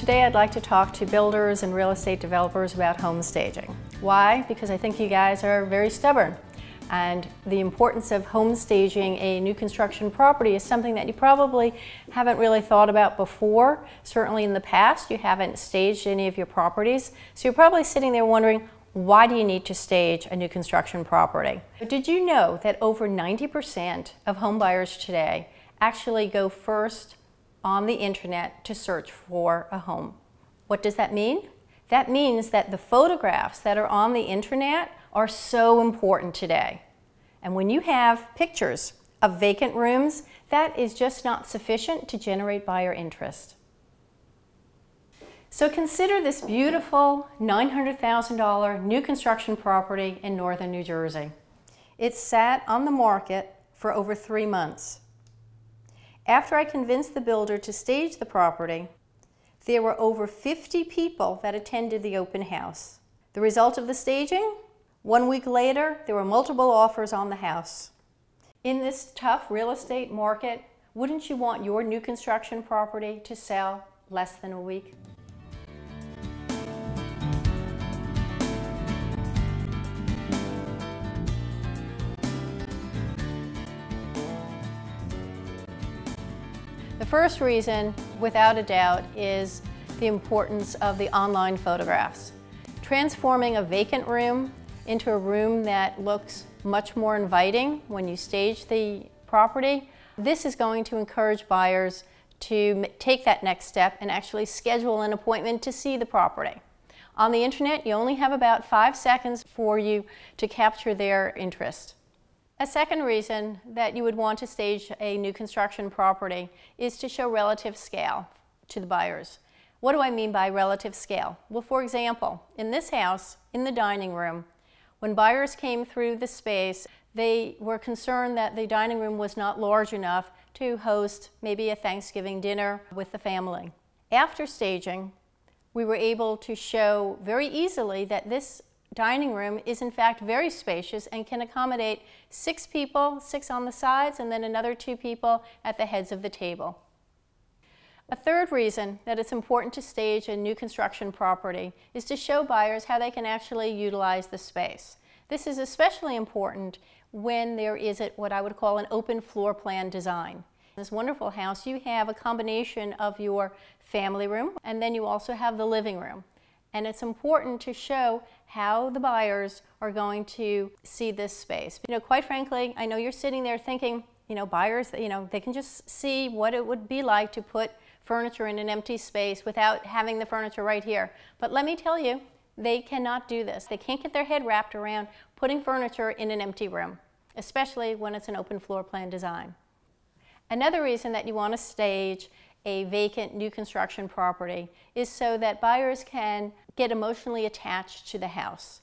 Today I'd like to talk to builders and real estate developers about home staging. Why? Because I think you guys are very stubborn, and the importance of home staging a new construction property is something that you probably haven't really thought about before. Certainly in the past you haven't staged any of your properties, so you're probably sitting there wondering, why do you need to stage a new construction property? But did you know that over 90% of home buyers today actually go first on the internet to search for a home? What does that mean? That means that the photographs that are on the internet are so important today. And when you have pictures of vacant rooms, that is just not sufficient to generate buyer interest. So consider this beautiful $900,000 new construction property in northern New Jersey. It sat on the market for over 3 months. After I convinced the builder to stage the property, there were over 50 people that attended the open house. The result of the staging? 1 week later, there were multiple offers on the house. In this tough real estate market, wouldn't you want your new construction property to sell less than a week? The first reason, without a doubt, is the importance of the online photographs. Transforming a vacant room into a room that looks much more inviting when you stage the property, this is going to encourage buyers to take that next step and actually schedule an appointment to see the property. On the internet, you only have about 5 seconds for you to capture their interest. A second reason that you would want to stage a new construction property is to show relative scale to the buyers. What do I mean by relative scale? Well, for example, in this house, in the dining room, when buyers came through the space, they were concerned that the dining room was not large enough to host maybe a Thanksgiving dinner with the family. After staging, we were able to show very easily that this dining room is in fact very spacious and can accommodate 6 people, 6 on the sides, and then another 2 people at the heads of the table. A third reason that it's important to stage a new construction property is to show buyers how they can actually utilize the space. This is especially important when there is what I would call an open floor plan design. In this wonderful house, you have a combination of your family room, and then you also have the living room. And it's important to show how the buyers are going to see this space. Quite frankly, I know you're sitting there thinking, buyers, they can just see what it would be like to put furniture in an empty space without having the furniture right here. But let me tell you, they cannot do this. They can't get their head wrapped around putting furniture in an empty room, especially when it's an open floor plan design. Another reason that you want to stage a vacant new construction property is so that buyers can get emotionally attached to the house.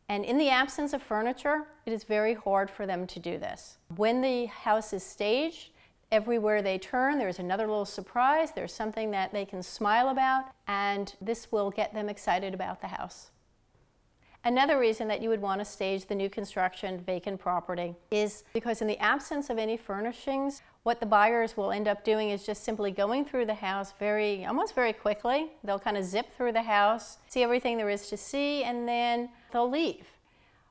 And in the absence of furniture, it is very hard for them to do this. When the house is staged, everywhere they turn, there's another little surprise, there's something that they can smile about, and this will get them excited about the house. Another reason that you would want to stage the new construction vacant property is because in the absence of any furnishings, what the buyers will end up doing is just simply going through the house almost very quickly. They'll kind of zip through the house, see everything there is to see, and then they'll leave.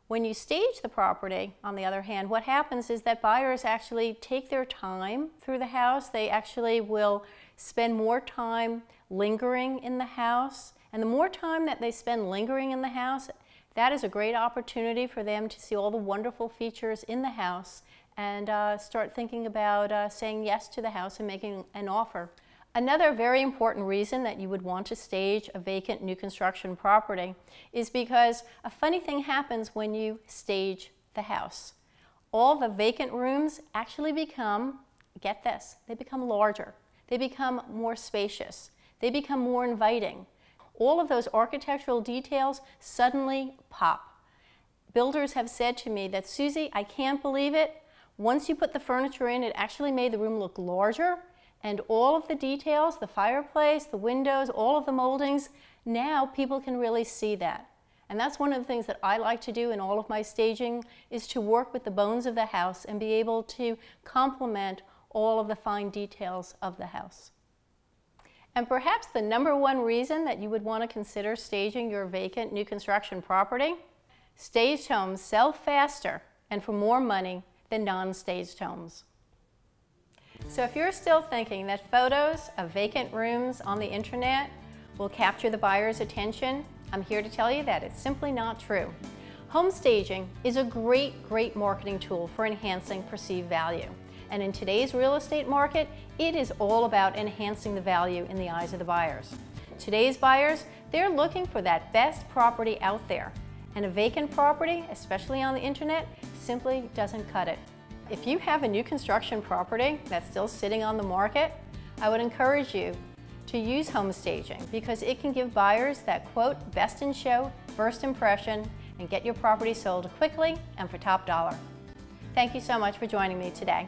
When you stage the property, on the other hand, what happens is that buyers actually take their time through the house. They actually will spend more time lingering in the house, and the more time that they spend lingering in the house, that is a great opportunity for them to see all the wonderful features in the house and start thinking about saying yes to the house and making an offer. Another very important reason that you would want to stage a vacant new construction property is because a funny thing happens when you stage the house. All the vacant rooms actually become, get this, they become larger. They become more spacious. They become more inviting. All of those architectural details suddenly pop. Builders have said to me that, Susie, I can't believe it. Once you put the furniture in, it actually made the room look larger, and all of the details, the fireplace, the windows, all of the moldings, now people can really see that. And that's one of the things that I like to do in all of my staging, is to work with the bones of the house and be able to complement all of the fine details of the house. And perhaps the #1 reason that you would want to consider staging your vacant new construction property: staged homes sell faster and for more money than non-staged homes. So if you're still thinking that photos of vacant rooms on the internet will capture the buyer's attention, I'm here to tell you that it's simply not true. Home staging is a great marketing tool for enhancing perceived value. And in today's real estate market, it is all about enhancing the value in the eyes of the buyers. Today's buyers, they're looking for that best property out there. And a vacant property, especially on the internet, simply doesn't cut it. If you have a new construction property that's still sitting on the market, I would encourage you to use home staging because it can give buyers that quote, best in show, first impression, and get your property sold quickly and for top dollar. Thank you so much for joining me today.